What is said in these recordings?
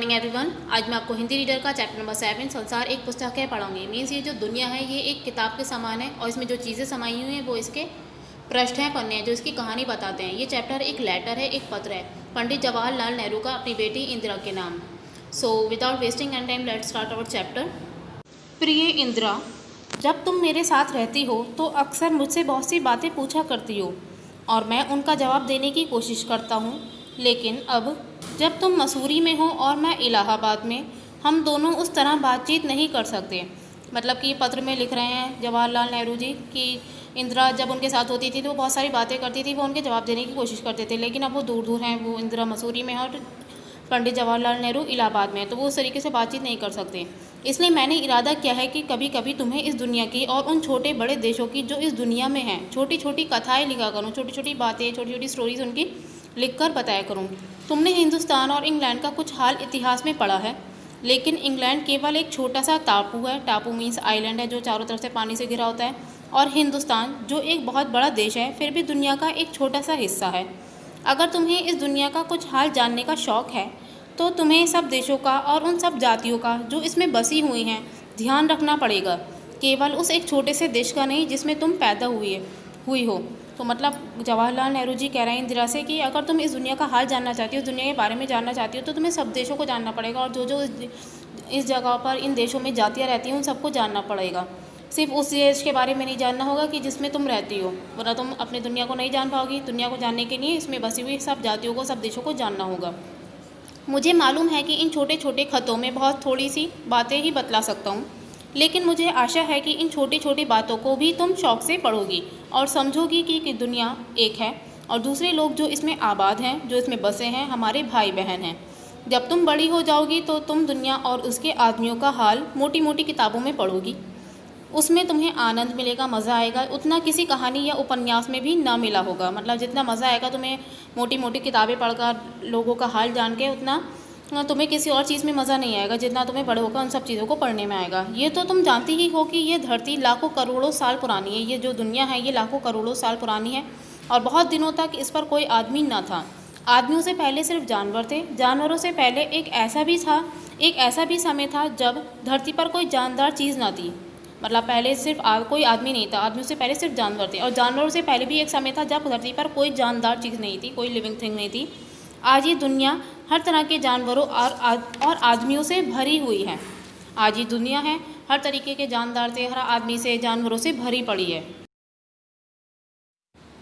Morning everyone. आज मैं आपको हिंदी रीडर का चैप्टर नंबर 7 संसार एक पुस्तक है पढ़ाऊंगी। मीन्स ये जो दुनिया है ये एक किताब के समान है और इसमें जो चीज़ें समाई हुई हैं वो इसके पृष्ठ हैं, पन्ने हैं जो इसकी कहानी बताते हैं। ये चैप्टर एक लेटर है, एक पत्र है पंडित जवाहरलाल नेहरू का अपनी बेटी इंदिरा के नाम। So without wasting any time let's start our chapter. प्रिय इंदिरा, जब तुम मेरे साथ रहती हो तो अक्सर मुझसे बहुत सी बातें पूछा करती हो और मैं उनका जवाब देने की कोशिश करता हूँ, लेकिन अब जब तुम मसूरी में हो और मैं इलाहाबाद में, हम दोनों उस तरह बातचीत नहीं कर सकते। मतलब कि पत्र में लिख रहे हैं जवाहरलाल नेहरू जी कि इंदिरा जब उनके साथ होती थी तो वो बहुत सारी बातें करती थी, वो उनके जवाब देने की कोशिश करते थे, लेकिन अब वो दूर दूर हैं, वो इंदिरा मसूरी में है और पंडित जवाहरलाल नेहरू इलाहाबाद में है, तो वो उस तरीके से बातचीत नहीं कर सकते। इसलिए मैंने इरादा किया है कि कभी कभी तुम्हें इस दुनिया की और उन छोटे बड़े देशों की जो इस दुनिया में हैं छोटी छोटी कथाएं लिखा करूँ, छोटी छोटी बातें, छोटी छोटी स्टोरीज उनकी लिखकर बताया करूँ। तुमने हिंदुस्तान और इंग्लैंड का कुछ हाल इतिहास में पढ़ा है, लेकिन इंग्लैंड केवल एक छोटा सा टापू है, टापू मीन्स आइलैंड है जो चारों तरफ से पानी से घिरा होता है, और हिंदुस्तान जो एक बहुत बड़ा देश है फिर भी दुनिया का एक छोटा सा हिस्सा है। अगर तुम्हें इस दुनिया का कुछ हाल जानने का शौक़ है तो तुम्हें सब देशों का और उन सब जातियों का जो इसमें बसी हुई हैं ध्यान रखना पड़ेगा, केवल उस एक छोटे से देश का नहीं जिसमें तुम पैदा हुई हो। तो मतलब जवाहरलाल नेहरू जी कह रहे हैं इंदिरा से कि अगर तुम इस दुनिया का हाल जानना चाहती हो, दुनिया के बारे में जानना चाहती हो, तो तुम्हें सब देशों को जानना पड़ेगा और जो जो इस जगह पर इन देशों में जातियाँ रहती हैं उन सबको जानना पड़ेगा। सिर्फ उस देश के बारे में नहीं जानना होगा कि जिसमें तुम रहती हो, वरना तुम अपनी दुनिया को नहीं जान पाओगी। दुनिया को जानने के लिए इसमें बसी हुई सब जातियों को, सब देशों को जानना होगा। मुझे मालूम है कि इन छोटे छोटे खतों में बहुत थोड़ी सी बातें ही बतला सकता हूँ, लेकिन मुझे आशा है कि इन छोटी छोटी बातों को भी तुम शौक़ से पढ़ोगी और समझोगी कि दुनिया एक है और दूसरे लोग जो इसमें आबाद हैं, जो इसमें बसे हैं, हमारे भाई बहन हैं। जब तुम बड़ी हो जाओगी तो तुम दुनिया और उसके आदमियों का हाल मोटी मोटी किताबों में पढ़ोगी। उसमें तुम्हें आनंद मिलेगा, मज़ा आएगा, उतना किसी कहानी या उपन्यास में भी ना मिला होगा। मतलब जितना मज़ा आएगा तुम्हें मोटी मोटी किताबें पढ़कर, लोगों का हाल जान के, उतना तुम्हें किसी और चीज़ में मज़ा नहीं आएगा जितना तुम्हें बड़े होकर उन सब चीज़ों को पढ़ने में आएगा। ये तो तुम जानती ही हो कि ये धरती लाखों करोड़ों साल पुरानी है। ये जो दुनिया है ये लाखों करोड़ों साल पुरानी है और बहुत दिनों तक इस पर कोई आदमी ना था। आदमियों से पहले सिर्फ जानवर थे, जानवरों से पहले एक ऐसा भी समय था जब धरती पर कोई जानदार चीज़ ना थी। मतलब पहले सिर्फ कोई आदमी नहीं था, आदमियों से पहले सिर्फ जानवर थे, और जानवरों से पहले भी एक समय था जब धरती पर कोई जानदार चीज़ नहीं थी, कोई लिविंग थिंग नहीं थी। आज ये दुनिया हर तरह के जानवरों और आदमियों से भरी हुई है। आज ये दुनिया है हर तरीके के जानदार से, हर आदमी से, जानवरों से भरी पड़ी है।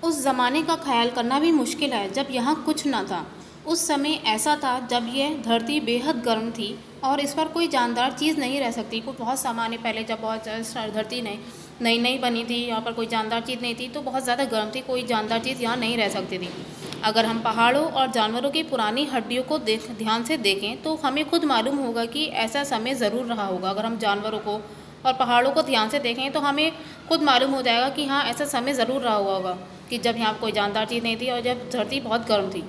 उस ज़माने का ख्याल करना भी मुश्किल है जब यहाँ कुछ ना था। उस समय ऐसा था जब यह धरती बेहद गर्म थी और इस पर कोई जानदार चीज़ नहीं रह सकती। कुछ बहुत सामान्य पहले जब बहुत धरती नई नई बनी थी, यहाँ पर कोई जानदार चीज़ नहीं थी, तो बहुत ज़्यादा गर्म थी, कोई जानदार चीज़ यहाँ नहीं रह सकती थी। अगर हम पहाड़ों और जानवरों की पुरानी हड्डियों को ध्यान से देखें तो हमें खुद मालूम होगा कि ऐसा समय ज़रूर रहा होगा। अगर हम जानवरों को और पहाड़ों को ध्यान से देखें तो हमें खुद मालूम हो जाएगा कि हाँ, ऐसा समय ज़रूर रहा होगा कि जब यहाँ कोई जानदार चीज़ नहीं थी और जब धरती बहुत गर्म थी।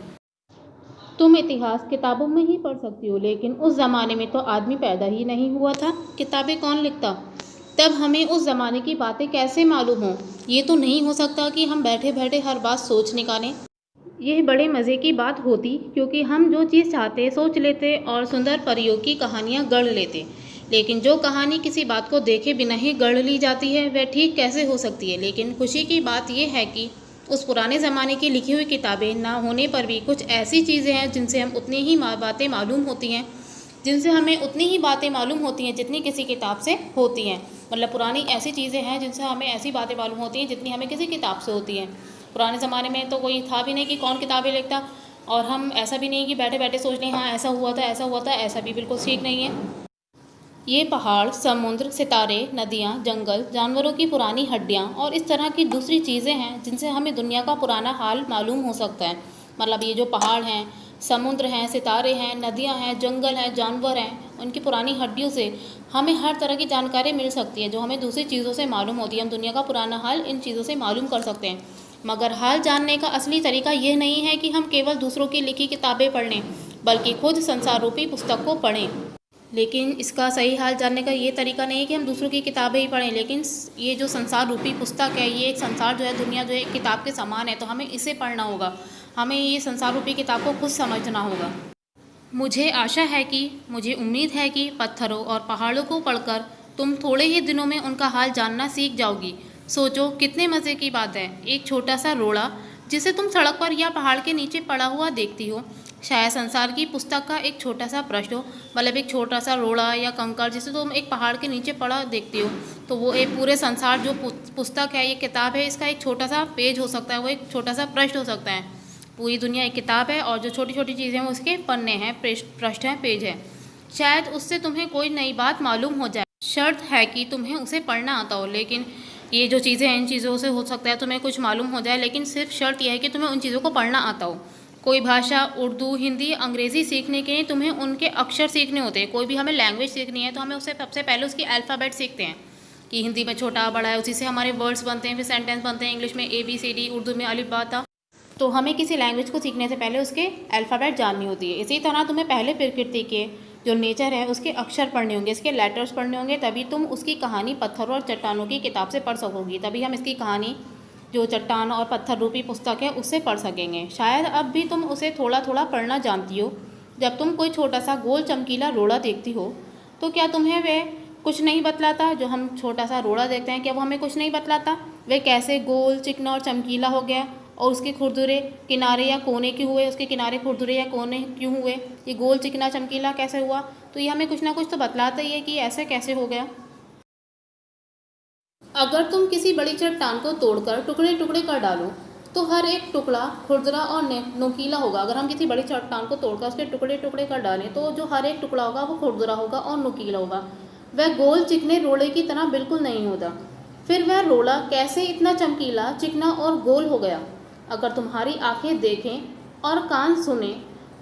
तुम इतिहास किताबों में ही पढ़ सकती हो, लेकिन उस ज़माने में तो आदमी पैदा ही नहीं हुआ था। किताबें कौन लिखता? तब हमें उस ज़माने की बातें कैसे मालूम हो? ये तो नहीं हो सकता कि हम बैठे बैठे हर बात सोच निकालें। यह बड़े मज़े की बात होती, क्योंकि हम जो चीज़ चाहते सोच लेते और सुंदर परियों की कहानियाँ गढ़ लेते। लेकिन जो कहानी किसी बात को देखे बिना ही गढ़ ली जाती है वह ठीक कैसे हो सकती है? लेकिन खुशी की बात यह है कि उस पुराने ज़माने की लिखी हुई किताबें ना होने पर भी कुछ ऐसी चीज़ें हैं जिनसे हम उतनी ही बातें मालूम होती हैं, जिनसे हमें उतनी ही बातें मालूम होती हैं जितनी किसी किताब से होती हैं। मतलब पुरानी ऐसी चीज़ें हैं जिनसे हमें ऐसी बातें मालूम होती हैं जितनी हमें किसी किताब से होती हैं। पुराने ज़माने में तो कोई था भी नहीं कि कौन किताबें लिखता, और हम ऐसा भी नहीं कि बैठे बैठे सोच लें हाँ ऐसा हुआ था, ऐसा हुआ था, ऐसा भी बिल्कुल ठीक नहीं है। ये पहाड़, समुद्र, सितारे, नदियाँ, जंगल, जानवरों की पुरानी हड्डियाँ और इस तरह की दूसरी चीज़ें हैं जिनसे हमें दुनिया का पुराना हाल मालूम हो सकता है। मतलब ये जो पहाड़ हैं, समुद्र हैं, सितारे हैं, नदियाँ हैं, जंगल हैं, जानवर हैं, उनकी पुरानी हड्डियों से हमें हर तरह की जानकारी मिल सकती है जो हमें दूसरी चीज़ों से मालूम होती है। हम दुनिया का पुराना हाल इन चीज़ों से मालूम कर सकते हैं। मगर हाल जानने का असली तरीका यह नहीं है कि हम केवल दूसरों की लिखी किताबें पढ़ लें, बल्कि खुद संसार रूपी पुस्तक को पढ़ें। लेकिन इसका सही हाल जानने का ये तरीका नहीं है कि हम दूसरों की किताबें ही पढ़ें, लेकिन ये जो संसार रूपी पुस्तक है, ये एक संसार जो है, दुनिया जो है एक किताब के समान है, तो हमें इसे पढ़ना होगा। हमें ये संसार रूपी किताब को खुद समझना होगा। मुझे आशा है कि मुझे उम्मीद है कि पत्थरों और पहाड़ों को पढ़कर तुम थोड़े ही दिनों में उनका हाल जानना सीख जाओगी। सोचो कितने मज़े की बात है, एक छोटा सा रोड़ा जिसे तुम सड़क पर या पहाड़ के नीचे पड़ा हुआ देखती हो, शायद संसार की पुस्तक का एक छोटा सा पृष्ठ हो। मतलब एक छोटा सा रोड़ा या कंकड़ जिसे तुम एक पहाड़ के नीचे पड़ा देखती हो, तो वो एक पूरे संसार जो पुस्तक है, ये किताब है, इसका एक छोटा सा पेज हो सकता है, वो एक छोटा सा पृष्ठ हो सकता है। पूरी दुनिया एक किताब है और जो छोटी छोटी चीज़ें हैं वो उसके पन्ने हैं, पृष्ठ हैं, पेज है। शायद उससे तुम्हें कोई नई बात मालूम हो जाए। शर्त है कि तुम्हें उसे पढ़ना आता हो। लेकिन ये जो चीज़ें हैं, इन चीज़ों से हो सकता है तुम्हें कुछ मालूम हो जाए, लेकिन सिर्फ शर्त यह है कि तुम्हें उन चीज़ों को पढ़ना आता हो। कोई भाषा, उर्दू, हिंदी, अंग्रेज़ी सीखने के लिए तुम्हें उनके अक्षर सीखने होते हैं। कोई भी हमें लैंग्वेज सीखनी है तो हमें उससे सबसे पहले उसकी अल्फ़ाबेट सीखते हैं कि हिंदी में छोटा बड़ा है, उसी से हमारे वर्ड्स बनते हैं, फिर सेंटेंस बनते हैं। इंग्लिश में ABCD, उर्दू में अलिफ बा ता। तो हमें किसी लैंग्वेज को सीखने से पहले उसके अल्फ़ाबेट जाननी होती है। इसी तरह तुम्हें पहले प्रकृति के जो नेचर है उसके अक्षर पढ़ने होंगे, इसके लेटर्स पढ़ने होंगे, तभी तुम उसकी कहानी पत्थरों और चट्टानों की किताब से पढ़ सकोगी। तभी हम इसकी कहानी जो चट्टान और पत्थर रूपी पुस्तक है उससे पढ़ सकेंगे। शायद अब भी तुम उसे थोड़ा थोड़ा पढ़ना जानती हो। जब तुम कोई छोटा सा गोल चमकीला रोड़ा देखती हो तो क्या तुम्हें वह कुछ नहीं बतलाता? जो हम छोटा सा रोड़ा देखते हैं, क्या वो हमें कुछ नहीं बतलाता? वह कैसे गोल, चिकना और चमकीला हो गया, और उसके खुरदुरे किनारे या कोने क्यों हुए, उसके किनारे खुरदुरे या कोने क्यों हुए, ये गोल चिकना चमकीला कैसे हुआ? तो ये हमें कुछ ना कुछ तो बतलाता ही है कि ऐसे कैसे हो गया। अगर तुम किसी बड़ी चट्टान को तोड़कर टुकड़े टुकड़े कर डालो तो हर एक टुकड़ा खुरदरा और नोकीला होगा। अगर हम किसी बड़ी चट्टान को तोड़कर उसके टुकड़े टुकड़े कर डालें तो जो हर एक टुकड़ा होगा वो खुरदरा होगा और नोकीला होगा। वह गोल चिकने रोड़े की तरह बिल्कुल नहीं होता। फिर वह रोड़ा कैसे इतना चमकीला, चिकना और गोल हो गया? अगर तुम्हारी आंखें देखें और कान सुने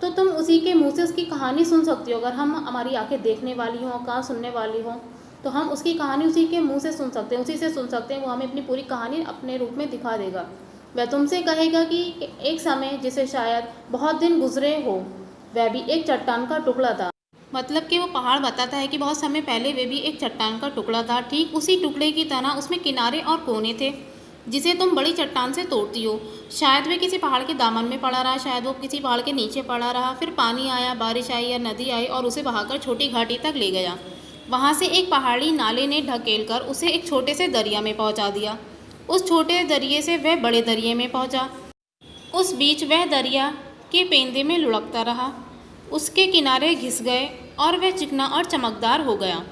तो तुम उसी के मुंह से उसकी कहानी सुन सकती हो। अगर हमारी आंखें देखने वाली हों और कान सुनने वाली हों तो हम उसकी कहानी उसी के मुंह से सुन सकते हैं, उसी से सुन सकते हैं। वो हमें अपनी पूरी कहानी अपने रूप में दिखा देगा। वह तुमसे कहेगा कि एक समय जिसे शायद बहुत दिन गुजरे हो, वह भी एक चट्टान का टुकड़ा था। मतलब कि वो पहाड़ बताता है कि बहुत समय पहले वे भी एक चट्टान का टुकड़ा था। ठीक उसी टुकड़े की तरह उसमें किनारे और कोने थे जिसे तुम बड़ी चट्टान से तोड़ती हो। शायद वे किसी पहाड़ के दामन में पड़ा रहा, शायद वो किसी पहाड़ के नीचे पड़ा रहा, फिर पानी आया, बारिश आई या नदी आई और उसे बहाकर छोटी घाटी तक ले गया। वहाँ से एक पहाड़ी नाले ने ढकेल कर उसे एक छोटे से दरिया में पहुँचा दिया। उस छोटे दरिए से वह बड़े दरिए में पहुँचा। उस बीच वह दरिया के पेंदे में लुढ़कता रहा, उसके किनारे घिस गए और वह चिकना और चमकदार हो गया।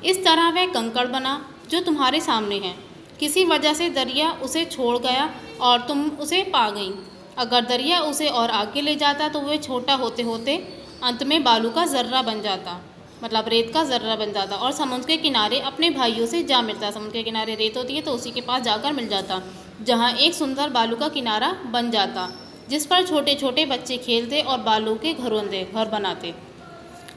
इस तरह वह कंकड़ बना जो तुम्हारे सामने है। किसी वजह से दरिया उसे छोड़ गया और तुम उसे पा गई। अगर दरिया उसे और आगे ले जाता तो वह छोटा होते होते अंत में बालू का ज़र्रा बन जाता, मतलब रेत का ज़र्रा बन जाता, और समुद्र के किनारे अपने भाइयों से जा मिलता। समुद्र के किनारे रेत होती है तो उसी के पास जाकर मिल जाता, जहाँ एक सुंदर बालू का किनारा बन जाता जिस पर छोटे छोटे बच्चे खेलते और बालू के घर बनाते।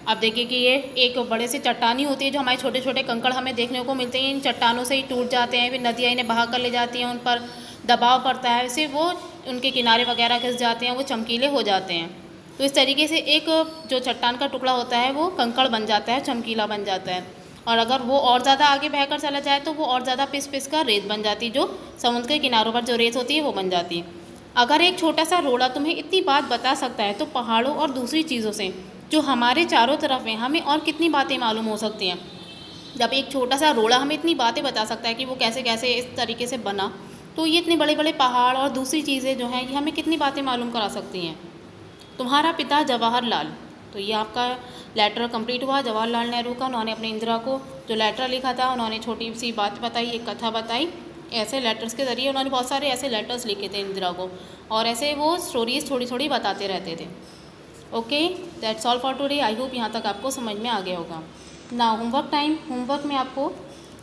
अब देखिए कि ये एक बड़े से चट्टानी होती है, जो हमारे छोटे छोटे कंकड़ हमें देखने को मिलते हैं, इन चट्टानों से ही टूट जाते हैं, फिर नदियाँ इन्हें बहा कर ले जाती हैं, उन पर दबाव पड़ता है, वैसे वो उनके किनारे वगैरह घिस जाते हैं, वो चमकीले हो जाते हैं। तो इस तरीके से एक जो चट्टान का टुकड़ा होता है वो कंकड़ बन जाता है, चमकीला बन जाता है। और अगर वो और ज़्यादा आगे बहकर चला जाए तो वो और ज़्यादा पिस पिस कर रेत बन जाती है, जो समुद्र के किनारों पर जो रेत होती है वो बन जाती है। अगर एक छोटा सा रोड़ा तुम्हें इतनी बात बता सकता है तो पहाड़ों और दूसरी चीज़ों से जो हमारे चारों तरफ हैं हमें और कितनी बातें मालूम हो सकती हैं। जब एक छोटा सा रोड़ा हमें इतनी बातें बता सकता है कि वो कैसे कैसे इस तरीके से बना, तो ये इतने बड़े बड़े पहाड़ और दूसरी चीज़ें जो हैं ये हमें कितनी बातें मालूम करा सकती हैं। तुम्हारा पिता जवाहरलाल, तो ये आपका लेटर कंप्लीट हुआ जवाहरलाल नेहरू का। उन्होंने अपने इंदिरा को जो लेटर लिखा था, उन्होंने छोटी सी बात बताई, एक कथा बताई। ऐसे लेटर्स के ज़रिए उन्होंने बहुत सारे ऐसे लेटर्स लिखे थे इंदिरा को, और ऐसे वो स्टोरीज थोड़ी थोड़ी बताते रहते थे। Okay, that's all for today. I hope यहाँ तक आपको समझ में आ गया होगा। Now homework time. होमवर्क में आपको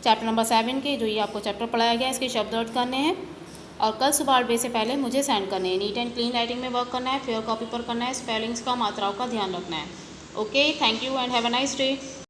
चैप्टर नंबर 7 के जो ये आपको चैप्टर पढ़ाया गया है इसके शब्द अर्थ करने हैं, और कल सुबह 8 बजे से पहले मुझे सेंड करने हैं। नीट एंड क्लीन राइटिंग में वर्क करना है, फेयर कॉपी पर करना है, स्पेलिंग्स का, मात्राओं का ध्यान रखना है। Okay, thank you and have a nice day.